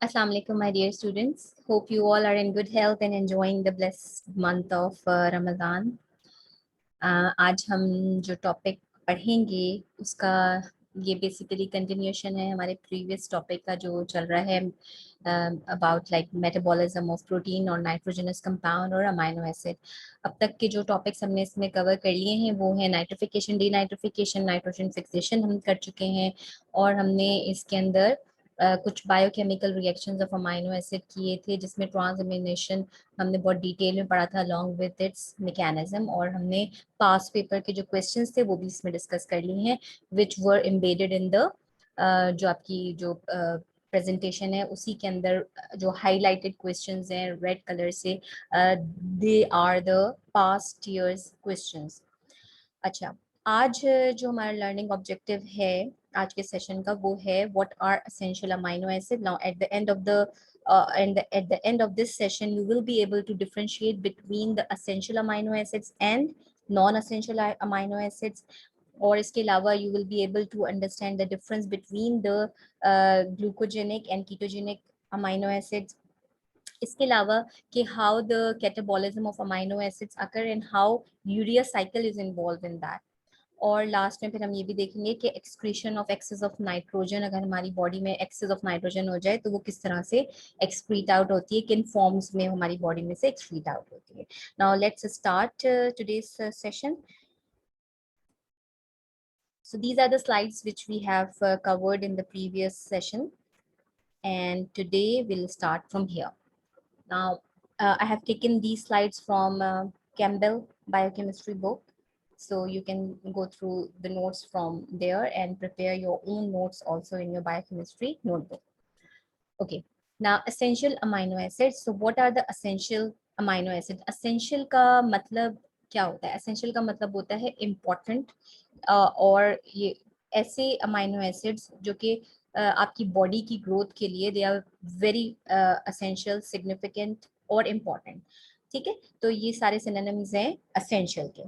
Assalamu alaikum, my dear students. Hope you all are in good health and enjoying the blessed month of Ramadan. आज हम जो topic पढ़ेंगे उसका ये basically continuation है हमारे प्रीवियस टॉपिक का जो चल रहा है about like metabolism of protein और नाइट्रोजनस कंपाउंड और अमाइनो एसिड। अब तक के जो टॉपिक्स हमने इसमें कवर कर लिए हैं वो है नाइट्रिफिकेशन, डीनाइट्रिफिकेशन, नाइट्रोजन फिक्सेशन हम कर चुके हैं और हमने इसके अंदर कुछ biochemical reactions of amino acid किए थे जिसमें ट्रांसअमीनेशन हमने बहुत डिटेल में पढ़ा था अलॉन्ग विद इट्स मैकेनिज्म, और हमने पास पेपर के जो क्वेश्चंस थे वो भी इसमें डिस्कस कर लिए हैं विच वर एम्बेडेड इन द जो आपकी जो प्रेजेंटेशन है उसी के अंदर जो हाईलाइटेड क्वेश्चंस हैं रेड कलर से, they are the past years questions. अच्छा, आज जो हमारा लर्निंग ऑब्जेक्टिव है आज के सेशन का वो है what are essential amino acid. Now at the end of the at the end of this session you will be able to differentiate between the essential amino acids and non-essential amino acids, और इसके अलावा you will be able to understand the difference between the glucogenic and ketogenic amino acids। इसके अलावा कि how the catabolism of amino acids occur and how urea cycle is involve in that. और last में फिर हम ये भी देखेंगे कि excretion of excess of nitrogen, अगर हमारी बॉडी में एक्सेस ऑफ नाइट्रोजन हो जाए तो वो किस तरह से एक्सक्रीट आउट होती है, किन फॉर्म्स में हमारी बॉडी में से एक्सक्रीट आउट होती है। Now let's start today's session. So these are the slides which we have covered in the previous session, and today we'll start from here. Now, I have taken these slides from Campbell Biochemistry book, so you can go through the notes from there and prepare your own notes also in your biochemistry notebook. Okay, now essential amino acids. So what are the essential amino acids? Essential का मतलब क्या होता है? Essential का मतलब होता है important, और ये ऐसे अमाइनो एसिड्स जो कि आपकी बॉडी की ग्रोथ के लिए they are very essential, significant और इम्पॉर्टेंट। ठीक है, तो ये सारे सिनोनिम्स हैं असेंशियल के।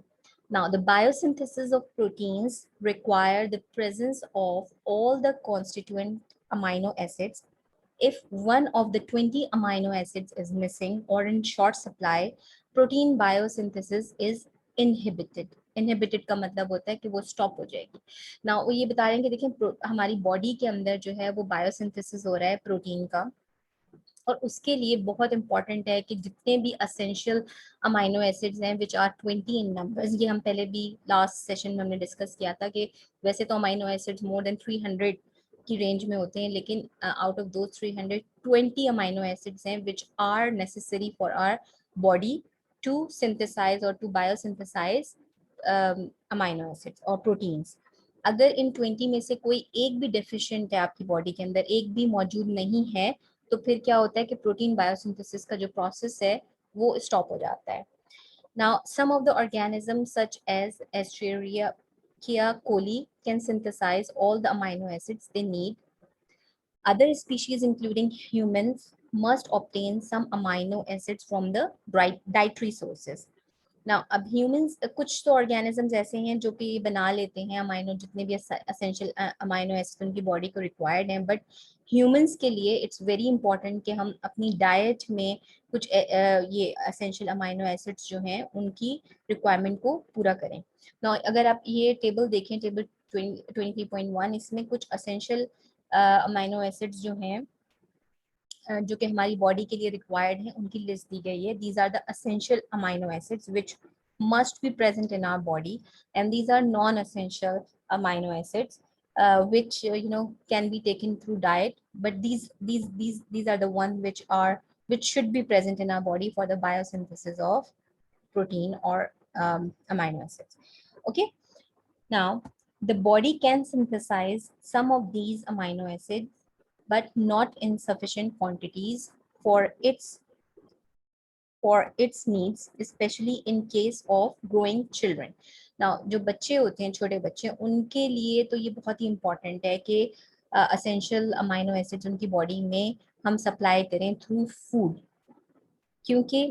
Now, the biosynthesis of proteins require the presence of all the constituent amino acids. If one of the 20 amino acids is missing or in short supply, protein biosynthesis is inhibited. Inhibited का मतलब होता है कि वो stop हो जाएगी ना। वो ये बता रहे हैं कि देखिए हमारी बॉडी के अंदर जो है वो बायोसिंथेसिस हो रहा है प्रोटीन का, और उसके लिए बहुत इंपॉर्टेंट है कि जितने भी असेंशियल अमाइनो एसिड्स हैं विच आर 20 इन नंबर्स, ये हम पहले भी लास्ट सेशन में हमने डिस्कस किया था कि वैसे तो अमाइनो एसिड्स मोर देन 300 की रेंज में होते हैं, लेकिन आउट ऑफ दो 300 20 अमाइनो एसिड्स हैं which are necessary for our body to synthesize और टू बायोसिंथेसाइज अमाइनो एसिड्स और प्रोटीन्स। अगर इन 20 में से कोई एक भी डेफिशिएंट है आपकी बॉडी के अंदर, एक भी मौजूद नहीं है, तो फिर क्या होता है कि प्रोटीन बायोसिंथेसिस का जो प्रोसेस है वो स्टॉप हो जाता है। Now some of the organism such as Escherichia coli can synthesize all the amino acids they need. Other species, including humans, must obtain some amino acids from the dietary sources. Now, अब humans कुछ तो organisms ऐसे हैं जो कि बना लेते हैं अमाइनो, जितने भी असेंशियल अमाइनो एसिड उनकी बॉडी को रिक्वायर्ड हैं, बट ह्यूमंस के लिए इट्स वेरी इंपॉर्टेंट कि हम अपनी डाइट में कुछ ये असेंशियल अमाइनो एसिड्स जो हैं उनकी रिक्वायरमेंट को पूरा करें। ना अगर आप ये टेबल देखें, टेबल 23.1, इसमें कुछ असेंशियल अमाइनो एसिड्स जो हैं जो कि हमारी बॉडी के लिए रिक्वायर्ड है उनकी लिस्ट दी गई है। These are the essential amino acids which must be present in our body, and these are non-essential amino acids which can be taken through diet, but these are the ones which should be present in our body for the biosynthesis of protein or amino acids. Okay, now the body can synthesize some of these amino acids but not in sufficient quantities for its needs, especially in case of growing children. Now, जो बच्चे होते हैं, छोटे बच्चे, उनके लिए तो ये बहुत ही इम्पोर्टेंट है कि असेंशियल अमाइनो एसिड्स उनकी बॉडी में हम सप्लाई करें थ्रू फूड, क्योंकि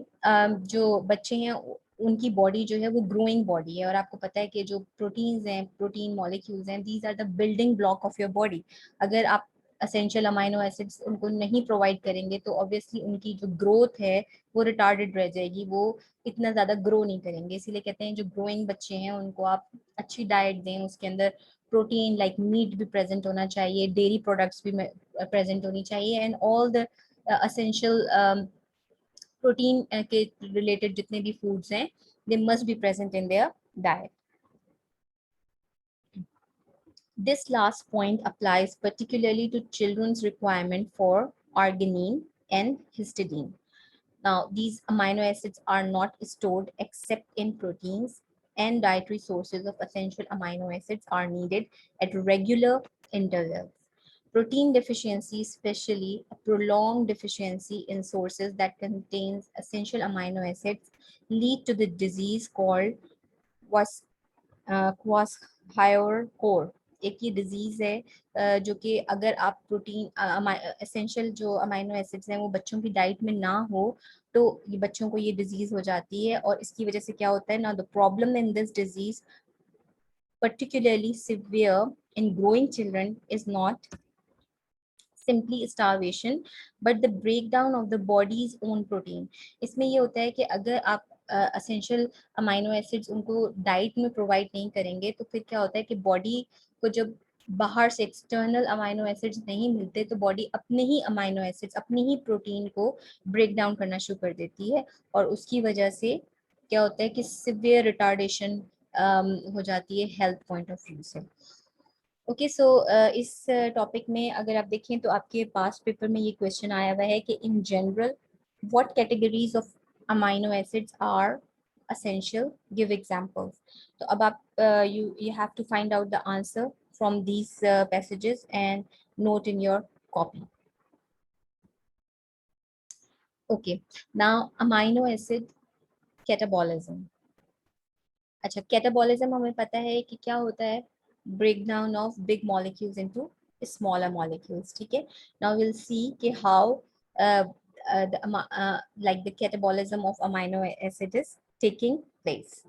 जो बच्चे हैं उनकी बॉडी जो है वो ग्रोइंग बॉडी है, और आपको पता है कि जो प्रोटीन्स हैं, प्रोटीन मॉलिक्यूल्स हैं, these are the building block of your body. अगर आप असेंशियल अमाइनो एसिड्स उनको नहीं प्रोवाइड करेंगे तो ऑब्वियसली उनकी जो ग्रोथ है वो रिटार्डेड रह जाएगी, वो इतना ज़्यादा ग्रो नहीं करेंगे। इसीलिए कहते हैं जो ग्रोइंग बच्चे हैं उनको आप अच्छी डाइट दें, उसके अंदर प्रोटीन लाइक मीट भी प्रेजेंट होना चाहिए, डेयरी प्रोडक्ट्स भी प्रेजेंट होनी चाहिए, and all the essential protein के रिलेटेड जितने भी फूड्स हैं they must be present in their diet. This last point applies particularly to children's requirement for arginine and histidine. Now, these amino acids are not stored except in proteins, and dietary sources of essential amino acids are needed at regular intervals. Protein deficiency, especially a prolonged deficiency in sources that contains essential amino acids, lead to the disease called क्वासहायोर. एक ये disease है जो कि अगर आप protein essential जो amino acids हैं वो बच्चों की डाइट में ना हो तो ये बच्चों को ये डिजीज हो जाती है. और इसकी वजह से क्या होता है ना, the problem in this disease particularly severe in growing children is not simply starvation but the breakdown of the body's own protein. इसमें ये होता है कि अगर आप असेंशियल अमाइनो एसिड्स उनको डाइट में प्रोवाइड नहीं करेंगे तो फिर क्या होता है कि बॉडी को जब बाहर से एक्सटर्नल अमाइनो एसिड्स नहीं मिलते तो बॉडी अपने ही अमाइनो एसिड्स अपने ही प्रोटीन को ब्रेक डाउन करना शुरू कर देती है और उसकी वजह से क्या होता है कि सिवियर रिटार्डेशन हो जाती है हेल्थ पॉइंट ऑफ व्यू से. ओके सो इस टॉपिक में अगर आप देखें तो आपके पास पेपर में ये क्वेश्चन आया हुआ है कि in general what categories of amino acids are essential, give examples. तो अब आप you have to find out the answer from these passages and note in your copy. Okay, now amino acid catabolism. अच्छा, catabolism हमें पता है कि क्या होता है, break down of big molecules into smaller molecules. ठीक है, नाउ विल सी कि how like the catabolism of amino acid is taking place.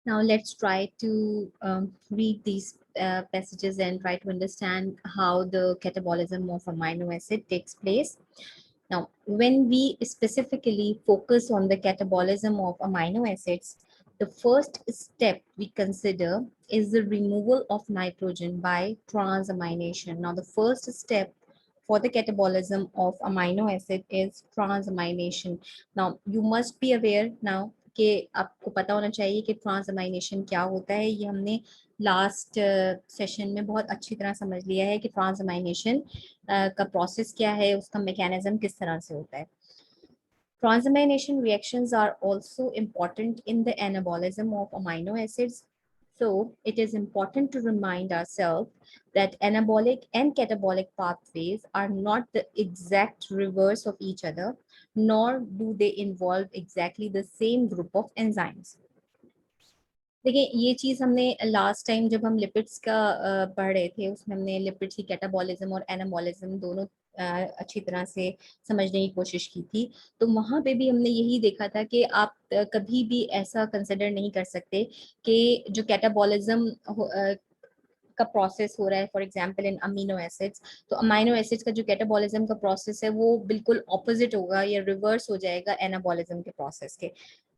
Now let's try to read these passages and try to understand how the catabolism of amino acid takes place. Now, when we specifically focus on the catabolism of amino acids, the first step we consider is the removal of nitrogen by transamination. Now, the first step for the catabolism of amino acid is transamination. Now, you must be aware now कि आपको पता होना चाहिए कि ट्रांसअमाइनेशन क्या होता है. ये हमने लास्ट सेशन में बहुत अच्छी तरह समझ लिया है कि ट्रांसअमाइनेशन का प्रोसेस क्या है, उसका मैकेनिज्म किस तरह से होता है. Transamination reactions are also important in the anabolism of amino acids. So it is important to remind ourselves that anabolic and catabolic pathways are not the exact reverse of each other, nor do they involve exactly the same group of enzymes. देखिए, ये चीज़ हमने last time जब हम lipids का पढ़ रहे थे उसमें हमने लिपिड्स की कैटाबॉलिज्म और एनाबॉलिज्म दोनों अच्छी तरह से समझने की कोशिश की थी. तो वहाँ पे भी हमने यही देखा था कि आप कभी भी ऐसा कंसिडर नहीं कर सकते कि जो कैटाबॉलिज्म का प्रोसेस हो रहा है, for example in amino acids, तो अमीनो एसिड्स का जो कैटाबॉलिज्म का प्रोसेस है वो बिल्कुल ऑपोजिट होगा या रिवर्स हो जाएगा एनाबॉलिज्म के प्रोसेस के,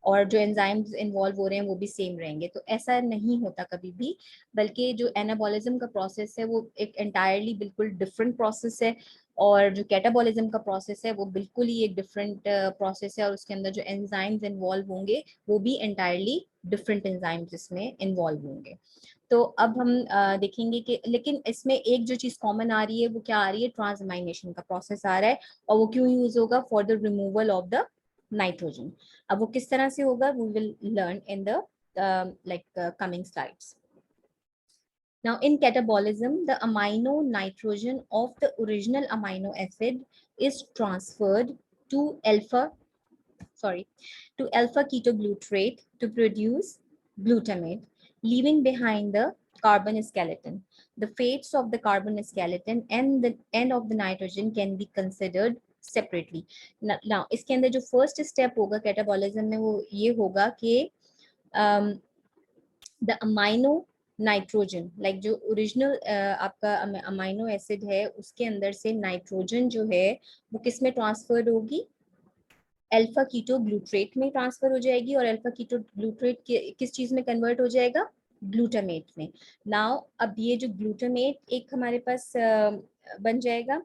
और जो एंजाइम्स इन्वॉल्व हो रहे हैं वो भी सेम रहेंगे. तो ऐसा नहीं होता कभी भी, बल्कि जो एनाबॉलिज्म का प्रोसेस है वो एक एंटायरली बिल्कुल डिफरेंट प्रोसेस है और जो कैटाबॉलिज्म का प्रोसेस है वो बिल्कुल ही एक डिफरेंट प्रोसेस है और उसके अंदर जो एंजाइम्स इन्वॉल्व होंगे वो भी एंटायरली डिफरेंट एंजाइम्स इसमें इन्वॉल्व होंगे. तो अब हम देखेंगे कि लेकिन इसमें एक जो चीज कॉमन आ रही है वो क्या आ रही है, ट्रांसअमाइनेशन का प्रोसेस आ रहा है और वो क्यों यूज होगा, for the removal of the nitrogen. अब वो किस तरह से होगा, we will learn in the coming slides. Now, in catabolism, the amino nitrogen of the original amino acid is transferred to alpha ketoglutarate to produce glutamate, leaving behind the carbon skeleton. The fates of the carbon skeleton and the end of the nitrogen can be considered separately. Now इसके अंदर जो first step होगा catabolism में वो ये होगा कि the amino nitrogen, like जो ओरिजिनल आपका अमाइनो एसिड है उसके अंदर से नाइट्रोजन जो है वो किस में ट्रांसफर होगी, अल्फा कीटो ग्लूट्रेट में ट्रांसफर हो जाएगी, और अल्फा कीटो ग्लूट्रेट किस चीज में कन्वर्ट हो जाएगा, ग्लूटामेट में। नाउ अब ये जो ग्लूटामेट एक हमारे पास बन जाएगा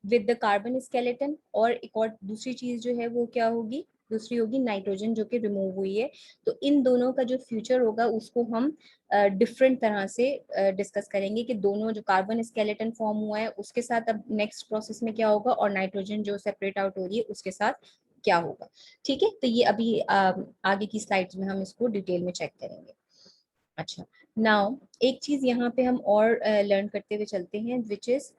विद द कार्बन स्केलेटन, और एक और दूसरी चीज जो है वो क्या होगी, दूसरी होगी नाइट्रोजन जो कि रिमूव हुई है। तो इन दोनों का जो फ्यूचर होगा उसको हम डिफरेंट तरह से डिस्कस करेंगे कि दोनों जो कार्बन स्केलेटन फॉर्म हुआ है उसके साथ अब नेक्स्ट प्रोसेस में क्या होगा, और नाइट्रोजन जो सेपरेट आउट हो रही है उसके साथ क्या होगा। ठीक है, तो ये अभी आगे की स्लाइड्स में हम इसको डिटेल में चेक करेंगे। अच्छा, नाउ एक चीज यहाँ पे हम और लर्न करते हुए चलते हैं, which is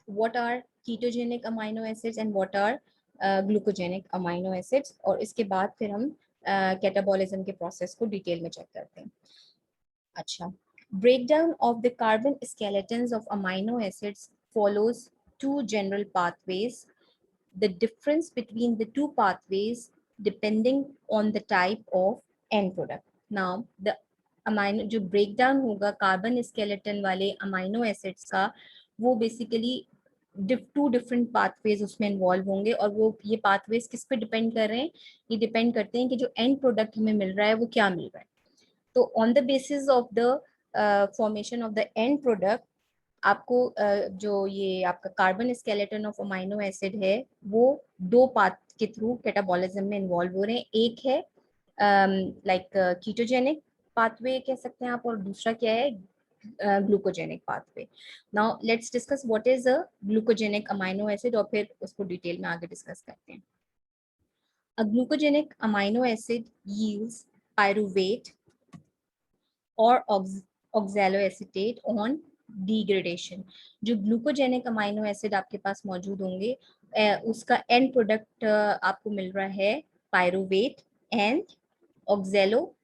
what are ketogenic amino acids and what are glucogenic amino acids, और इसके बाद फिर हम कैटाबॉलिज्म के प्रोसेस को डिटेल में चेक करते हैं। अच्छा, breakdown of the carbon skeletons of amino acids follows two general pathways. The difference between the two pathways depending on the type of end product. Now, the amino जो breakdown होगा carbon skeleton वाले amino acids का, वो basically to different pathways उसमें involve होंगे, और वो ये पाथवेज किस पे डिपेंड कर रहे हैं, ये डिपेंड करते हैं कि जो एंड प्रोडक्ट हमें मिल रहा है वो क्या मिल रहा है। तो on the basis of the formation of the end product, आपको जो ये आपका carbon skeleton of amino acid है वो दो पाथ के थ्रू कैटाबॉलिज्म में इन्वॉल्व हो रहे हैं। एक है लाइक कीटोजेनिक पाथवे कह सकते हैं आप, और दूसरा क्या है, glucogenic pathway. Now let's discuss what is a glucogenic amino acid, और फिर उसको डिटेल में आगे डिस्कस करते हैं। A glucogenic amino acid yields pyruvate और oxaloacetate on degradation। जो ग्लूकोजेनिक अमाइनो एसिड आपके पास मौजूद होंगे उसका एंड प्रोडक्ट आपको मिल रहा है पायरुवेट एंड ऑक्जेलो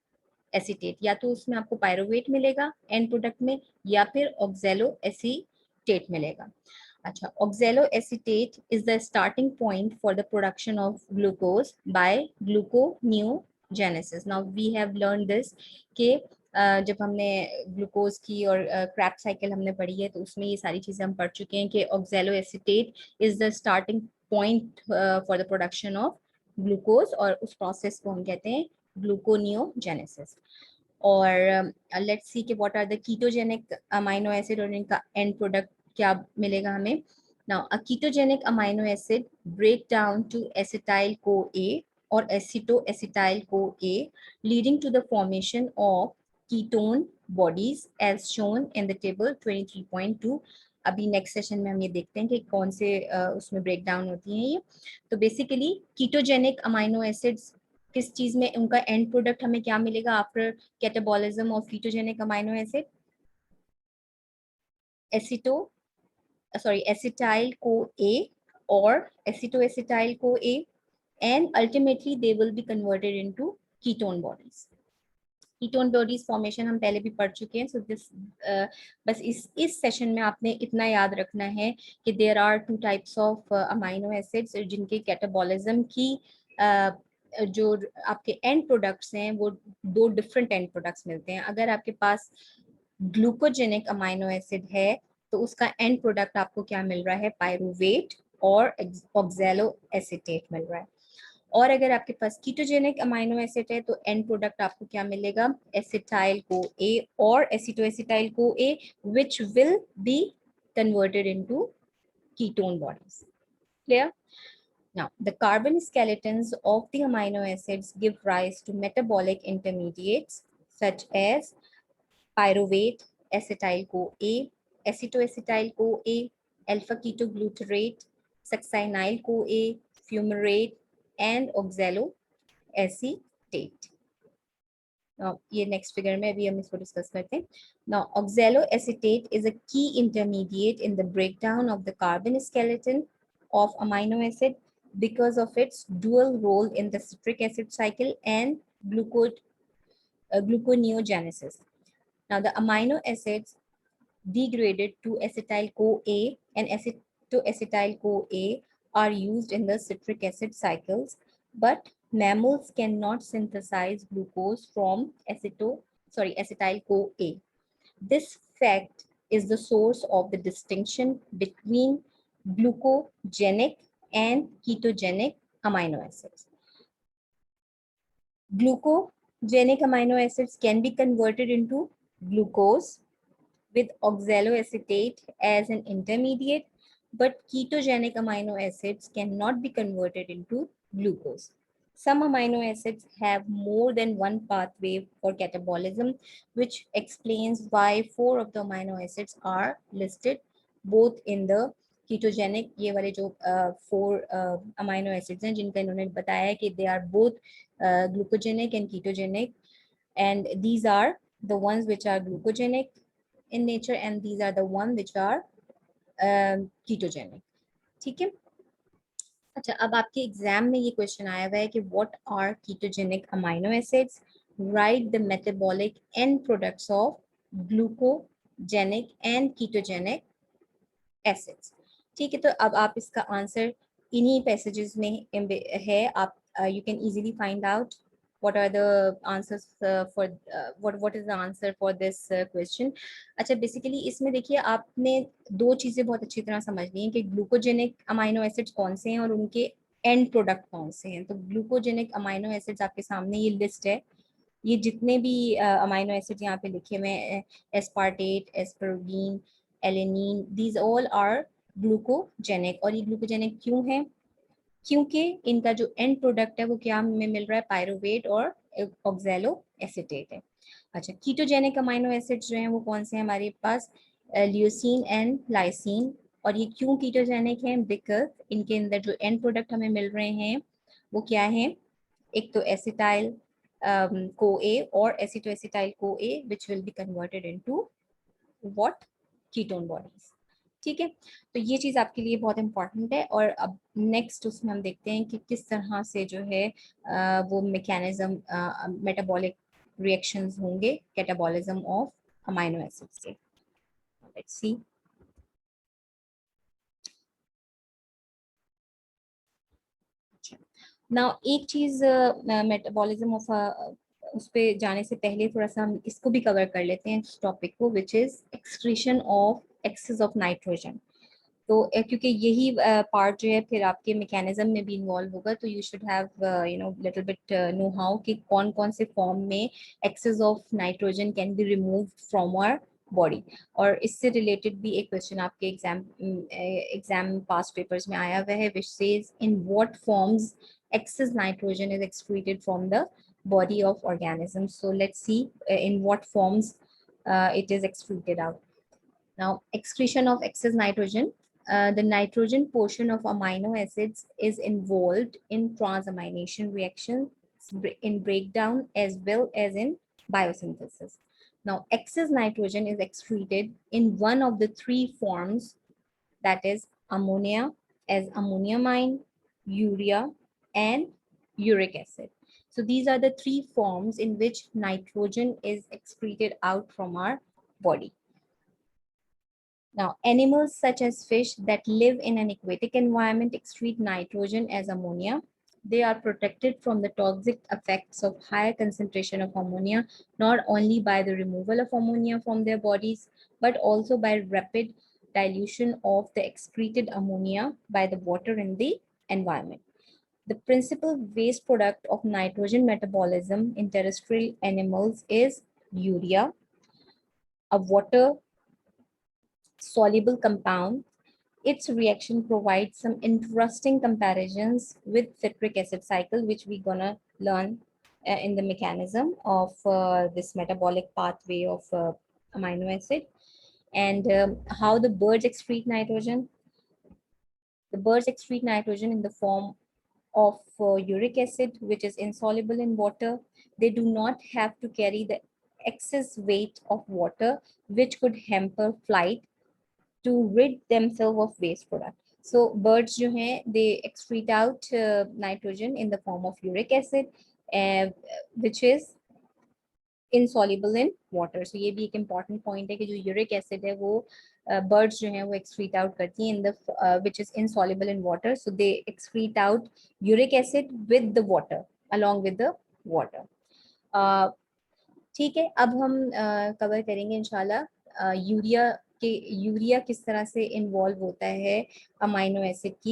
एसीटेट। या तो उसमें आपको पायरुवेट मिलेगा एंड प्रोडक्ट में, या फिर ऑक्जेलो एसीटेट मिलेगा। अच्छा, oxaloacetate is the starting point for the production of glucose by gluconeogenesis. Now we have learn this कि जब हमने ग्लूकोज की और क्रैप साइकिल हमने पढ़ी है तो उसमें ये सारी चीजें हम पढ़ चुके हैं कि ऑक्जेलो acetate is the starting point for the production of glucose, और उस प्रोसेस को हम कहते हैं ग्लूकोनियोजेनेसिस। और लेट्स सी कि what are the ketogenic amino acid, और इनका एंड प्रोडक्ट क्या मिलेगा हमें। Now a ketogenic amino acid break down to acetyl co A और acetoacetyl co A, leading to the formation of ketone bodies as shown in the table 23.2। अभी next session में हम ये देखते हैं कि कौन से उसमें ब्रेक डाउन होती हैं ये। तो बेसिकली कीटोजेनिक अमाइनो एसिड्स किस चीज में उनका एंड प्रोडक्ट हमें क्या मिलेगा after catabolism of ketogenic amino acid, aceto sorry acetyl co A और acetoacetyl co A, and ultimately they will be converted into ketone bodies. Ketone bodies formation हम पहले भी पढ़ चुके हैं, सो दिस बस इस सेशन में आपने इतना याद रखना है कि there are two types of amino acids जिनके कैटाबॉलिज्म की जो आपके एंड प्रोडक्ट्स हैं वो दो डिफरेंट एंड प्रोडक्ट्स मिलते हैं। अगर आपके पास ग्लूकोजेनिक अमाइनो एसिड है तो उसका एंड प्रोडक्ट आपको क्या मिल रहा है, पायरुवेट और ऑक्जेलो एसिटेट मिल रहा है। और अगर आपके पास कीटोजेनिक अमाइनो एसिड है तो एंड प्रोडक्ट आपको क्या मिलेगा, एसिटाइल को ए और acetoacetyl co A, which will be converted into ketone bodies. Clear? Now, the carbon skeletons of the amino acids give rise to metabolic intermediates such as pyruvate, acetyl-CoA, acetoacetyl-CoA, alpha-ketoglutarate, succinyl-CoA, fumarate, and oxaloacetate. Now, ये next figure में अभी हम इसको discuss करते हैं. Now, oxaloacetate is a key intermediate in the breakdown of the carbon skeleton of amino acid because of its dual role in the citric acid cycle and gluconeogenesis. Now, the amino acids degraded to acetyl-CoA and acetoacetyl-CoA are used in the citric acid cycles, but mammals cannot synthesize glucose from sorry, acetyl CoA. This fact is the source of the distinction between glucogenic and ketogenic amino acids. Glucogenic amino acids can be converted into glucose with oxaloacetate as an intermediate, but ketogenic amino acids cannot be converted into glucose. Some amino acids have more than one pathway for catabolism, which explains why 4 of the amino acids are listed both in the ketogenic, ये वाले जो 4 amino acids हैं जिनका इन्होंने बताया कि they are both glucogenic and ketogenic, and these are the ones which are glucogenic in nature and these are the one which are ketogenic. ठीक है. अच्छा, अब आपके एग्जाम में ये क्वेश्चन आया हुआ है कि what are ketogenic amino acids, write the metabolic end products of glucogenic and ketogenic acids. ठीक है, तो अब आप इसका आंसर इन्हीं पैसेजेस में है. आप you can easily find out what are the answers for what is the answer for this question. अच्छा, बेसिकली इसमें देखिए आपने दो चीजें बहुत अच्छी तरह समझनी है कि ग्लूकोजेनिक अमाइनो एसिड्स कौन से हैं और उनके एंड प्रोडक्ट कौन से हैं. तो ग्लूकोजेनिक अमाइनो एसिड्स आपके सामने ये लिस्ट है. ये जितने भी अमाइनो एसिड्स यहाँ पे लिखे हुए हैं, aspartate, asparagine, alanine, these all are glucogenic. और ये ग्लूकोजेनिक क्यों है? क्योंकि इनका जो एंड प्रोडक्ट है वो क्या हमें मिल रहा है? पायरुवेट और ऑक्सैलो एसिटेट है. अच्छा, कीटोजेनिक अमाइनो एसिड्स जो हैं वो कौन से हैं हमारे पास? Leucine and lysine. और ये क्यों कीटोजेनिक हैं? बिकॉज इनके अंदर जो एंड प्रोडक्ट हमें मिल रहे हैं वो क्या है? एक तो एसिटाइल CoA और एसिटोएसिटाइल CoA which will be converted into what? Ketone bodies. ठीक है, तो ये चीज आपके लिए बहुत इंपॉर्टेंट है. और अब नेक्स्ट उसमें हम देखते हैं कि किस तरह से जो है वो मैकेनिज्म मेटाबॉलिक रिएक्शंस होंगे कैटाबॉलिज्म ऑफ अमाइनो एसिड्स के. Let's see. नाउ एक चीज मेटाबॉलिज्म ऑफ उस पे जाने से पहले थोड़ा सा हम इसको भी कवर कर लेते हैं इस टॉपिक को, which is excretion of excess of nitrogen. तो क्योंकि यही पार्ट जो है फिर आपके मैकेनिज्म में भी इन्वॉल्व होगा, तो you should have little bit know how कि कौन कौन से फॉर्म में excess of nitrogen can be removed from our body. और इससे रिलेटेड भी एक क्वेश्चन आपके एग्जाम पास्ट पेपर्स में आया हुआ है, which says in what forms excess nitrogen is excreted from the body of organisms. So let's see in what forms it is excreted out. Now, excretion of excess nitrogen. The nitrogen portion of amino acids is involved in transamination reactions, in breakdown as well as in biosynthesis. Now, excess nitrogen is excreted in one of the three forms, that is ammonia as ammoniamine, urea, and uric acid. So these are the three forms in which nitrogen is excreted out from our body. Now, animals such as fish that live in an aquatic environment excrete nitrogen as ammonia. They are protected from the toxic effects of higher concentration of ammonia, not only by the removal of ammonia from their bodies, but also by rapid dilution of the excreted ammonia by the water in the environment. The principal waste product of nitrogen metabolism in terrestrial animals is urea, a water soluble compound. Its reaction provides some interesting comparisons with citric acid cycle, which we're gonna learn in the mechanism of this metabolic pathway of amino acid. And how the birds excrete nitrogen. The birds excrete nitrogen in the form of uric acid, which is insoluble in water. They do not have to carry the excess weight of water, which could hamper flight, to rid themselves of waste product. So birds जो हैं, they excrete out nitrogen in the form of uric acid, which is insoluble in water. So ये भी एक important point है कि जो uric acid है वो birds जो हैं वो excrete out करती हैं in the which is insoluble in water. So they excrete out uric acid with the water, along with the water. ठीक है, अब हम कवर करेंगे इंशाल्लाह यूरिया किस तरह से इन्वॉल्व होता है अमाइनो एसिड की